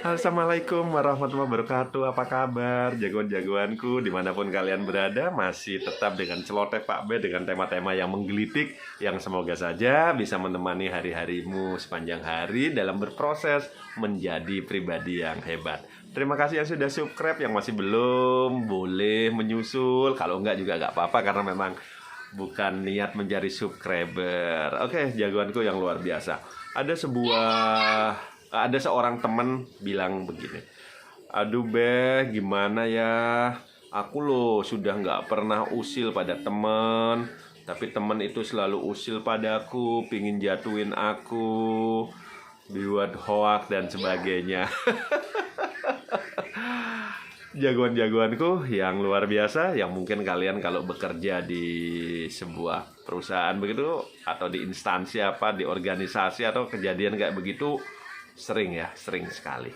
Assalamualaikum warahmatullahi wabarakatuh. Apa kabar jagoan-jagoanku dimanapun kalian berada? Masih tetap dengan celoteh Pak B dengan tema-tema yang menggelitik, yang semoga saja bisa menemani hari-harimu sepanjang hari dalam berproses menjadi pribadi yang hebat. Terima kasih yang sudah subscribe, yang masih belum boleh menyusul. Kalau enggak juga enggak apa-apa karena memang bukan niat mencari subscriber. Oke, jagoanku yang luar biasa. Ada seorang teman bilang begini, aduh Beh, gimana ya, aku loh sudah nggak pernah usil pada teman, tapi teman itu selalu usil padaku, pingin jatuhin aku, buat hoak dan sebagainya. Jagoan-jagoanku yang luar biasa, yang mungkin kalian kalau bekerja di sebuah perusahaan begitu, atau di instansi apa, di organisasi atau kejadian kayak begitu, sering sekali.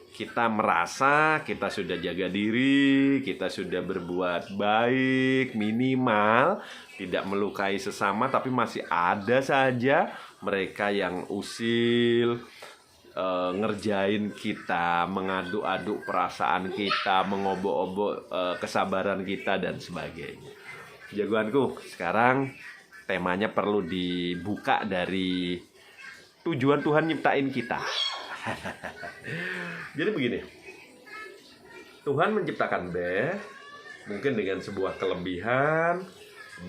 Kita merasa kita sudah jaga diri, kita sudah berbuat baik, minimal tidak melukai sesama, tapi masih ada saja mereka yang usil, ngerjain kita, mengaduk-aduk perasaan kita, mengobok-obok kesabaran kita dan sebagainya. Jagoanku, sekarang temanya perlu dibuka dari tujuan Tuhan nyiptain kita. Jadi begini, Tuhan menciptakan Beh mungkin dengan sebuah kelebihan.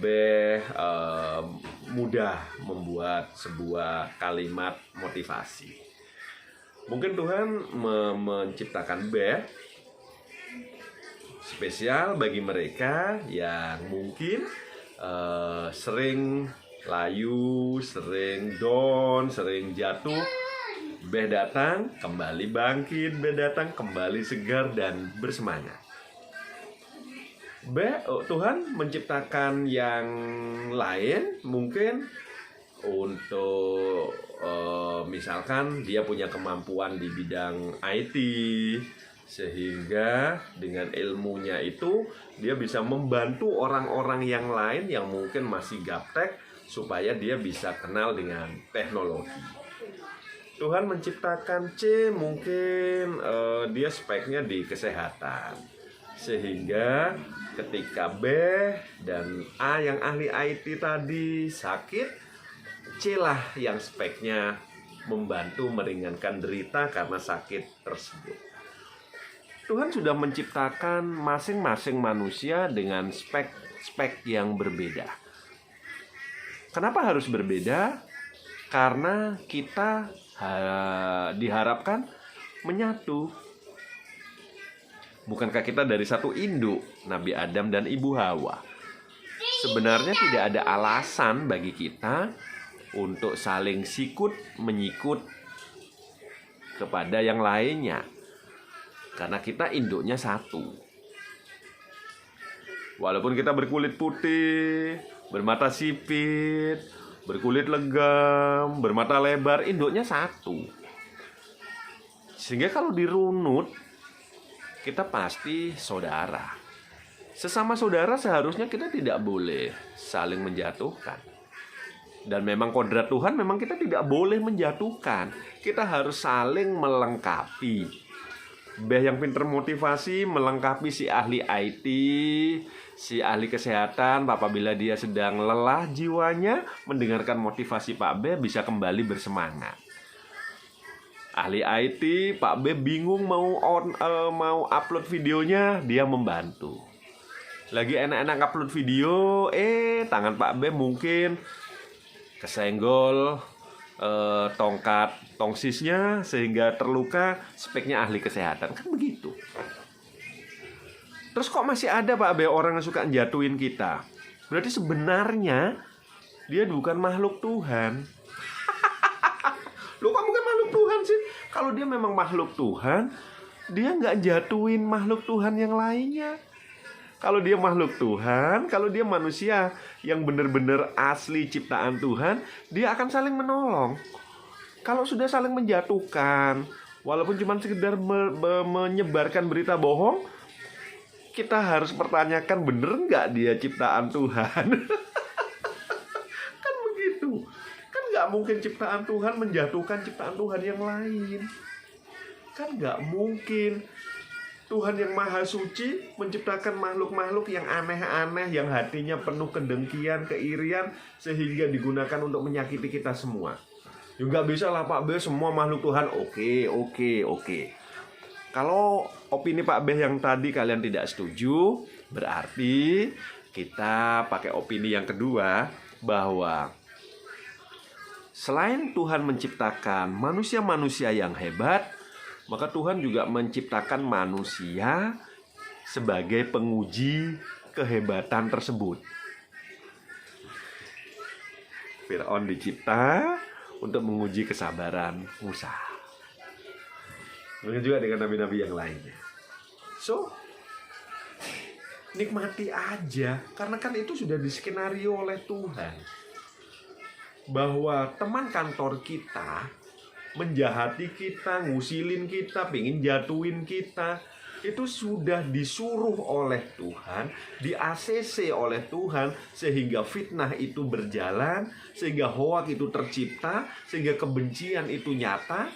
Beh mudah membuat sebuah kalimat motivasi. Mungkin Tuhan menciptakan Beh spesial bagi mereka yang mungkin sering layu, sering down, sering jatuh. Beh datang, kembali bangkit. Beh datang, kembali segar dan bersemangat. Tuhan menciptakan yang lain mungkin untuk misalkan dia punya kemampuan di bidang IT, sehingga dengan ilmunya itu dia bisa membantu orang-orang yang lain yang mungkin masih gaptek, supaya dia bisa kenal dengan teknologi. Tuhan menciptakan C, mungkin dia speknya di kesehatan, sehingga ketika B dan A yang ahli IT tadi sakit, C lah yang speknya membantu meringankan derita karena sakit tersebut. Tuhan sudah menciptakan masing-masing manusia dengan spek yang berbeda. Kenapa harus berbeda? Karena kita diharapkan menyatu. Bukankah kita dari satu induk, Nabi Adam dan Ibu Hawa? Sebenarnya tidak ada alasan bagi kita untuk saling sikut menyikut kepada yang lainnya, karena kita induknya satu. Walaupun kita berkulit putih, bermata sipit, berkulit legam, bermata lebar, induknya satu. Sehingga kalau dirunut, kita pasti saudara. Sesama saudara seharusnya kita tidak boleh saling menjatuhkan. Dan memang kodrat Tuhan, memang kita tidak boleh menjatuhkan. Kita harus saling melengkapi. Beh yang pinter motivasi melengkapi si ahli IT, si ahli kesehatan. Apabila dia sedang lelah jiwanya, mendengarkan motivasi Pak B bisa kembali bersemangat. Ahli IT, Pak B bingung mau upload videonya, dia membantu. Lagi enak-enak upload video, tangan Pak B mungkin kesenggol tongsisnya sehingga terluka, speknya ahli kesehatan. Kan begitu. Terus kok masih ada Pak B orang yang suka jatuhin kita? Berarti sebenarnya dia bukan makhluk Tuhan. Loh, kok bukan makhluk Tuhan sih? Kalau dia memang makhluk Tuhan, dia nggak jatuhin makhluk Tuhan yang lainnya. Kalau dia makhluk Tuhan, kalau dia manusia yang benar-benar asli ciptaan Tuhan, dia akan saling menolong. Kalau sudah saling menjatuhkan, walaupun cuma sekedar menyebarkan berita bohong, kita harus pertanyakan, bener nggak dia ciptaan Tuhan? Kan begitu. Kan nggak mungkin ciptaan Tuhan menjatuhkan ciptaan Tuhan yang lain. Kan nggak mungkin. Tuhan yang maha suci menciptakan makhluk-makhluk yang aneh-aneh, yang hatinya penuh kedengkian, keirian, sehingga digunakan untuk menyakiti kita semua. Juga bisa lah Pak B, semua makhluk Tuhan oke. Kalau opini Pak B yang tadi kalian tidak setuju, berarti kita pakai opini yang kedua, bahwa selain Tuhan menciptakan manusia-manusia yang hebat, maka Tuhan juga menciptakan manusia sebagai penguji kehebatan tersebut. Firaun dicipta untuk menguji kesabaran Musa. Begitu juga dengan nabi-nabi yang lainnya. So, nikmati aja, karena kan itu sudah diskenario oleh Tuhan. Bahwa teman kantor kita menjahati kita, ngusilin kita, pengen jatuhin kita, itu sudah disuruh oleh Tuhan, di ACC oleh Tuhan, sehingga fitnah itu berjalan, sehingga hoak itu tercipta, sehingga kebencian itu nyata,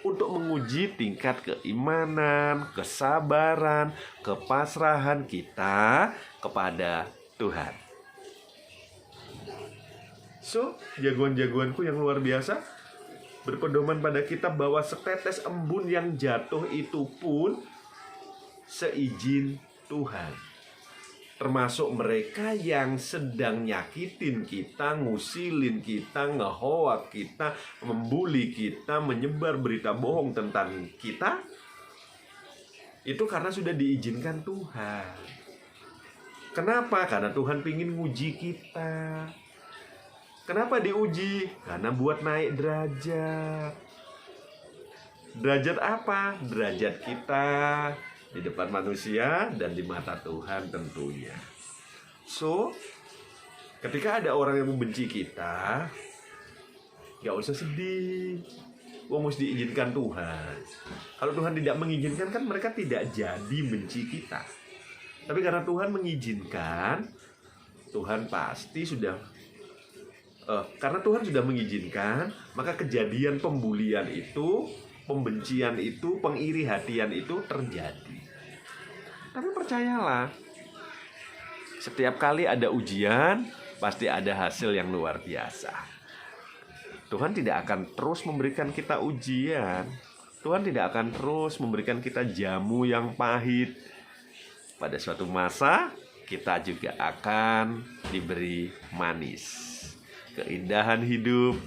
untuk menguji tingkat keimanan, kesabaran, kepasrahan kita kepada Tuhan. So, jagoan-jagoanku yang luar biasa, berpedoman pada kitab bahwa setetes embun yang jatuh itu pun seizin Tuhan. Termasuk mereka yang sedang nyakitin kita, ngusilin kita, ngehoak kita, membuli kita, menyebar berita bohong tentang kita. Itu karena sudah diizinkan Tuhan. Kenapa? Karena Tuhan ingin nguji kita. Kenapa diuji? Karena buat naik derajat. Derajat apa? Derajat kita di depan manusia dan di mata Tuhan tentunya. So, ketika ada orang yang membenci kita, gak usah sedih. Mesti diizinkan Tuhan. Kalau Tuhan tidak mengizinkan, kan mereka tidak jadi benci kita. Tapi karena Tuhan mengizinkan, Tuhan pasti sudah karena Tuhan sudah mengizinkan, maka kejadian pembulian itu, pembencian itu, pengiri hatian itu terjadi. Tapi percayalah, setiap kali ada ujian, pasti ada hasil yang luar biasa. Tuhan tidak akan terus memberikan kita ujian. Tuhan tidak akan terus memberikan kita jamu yang pahit. Pada suatu masa, kita juga akan diberi manis. Keindahan hidup,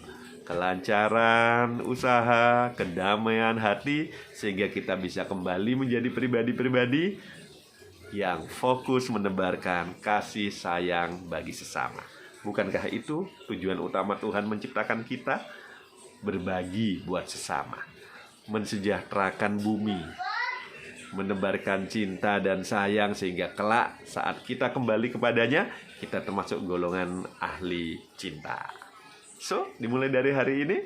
kelancaran usaha, kedamaian hati, sehingga kita bisa kembali menjadi pribadi-pribadi yang fokus menebarkan kasih sayang bagi sesama. Bukankah itu tujuan utama Tuhan menciptakan kita? Berbagi buat sesama, mensejahterakan bumi, menebarkan cinta dan sayang, sehingga kelak saat kita kembali kepadanya, kita termasuk golongan ahli cinta. So, dimulai dari hari ini,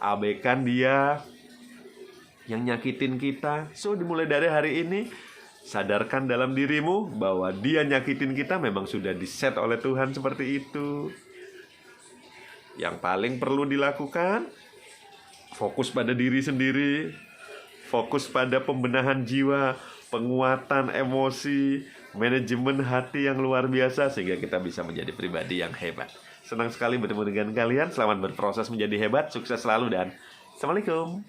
abaikan dia yang nyakitin kita. So, dimulai dari hari ini, sadarkan dalam dirimu bahwa dia nyakitin kita memang sudah diset oleh Tuhan seperti itu. Yang paling perlu dilakukan, fokus pada diri sendiri, fokus pada pembenahan jiwa, penguatan emosi, manajemen hati yang luar biasa, sehingga kita bisa menjadi pribadi yang hebat. Senang sekali bertemu dengan kalian. Selamat berproses menjadi hebat. Sukses selalu dan Assalamualaikum.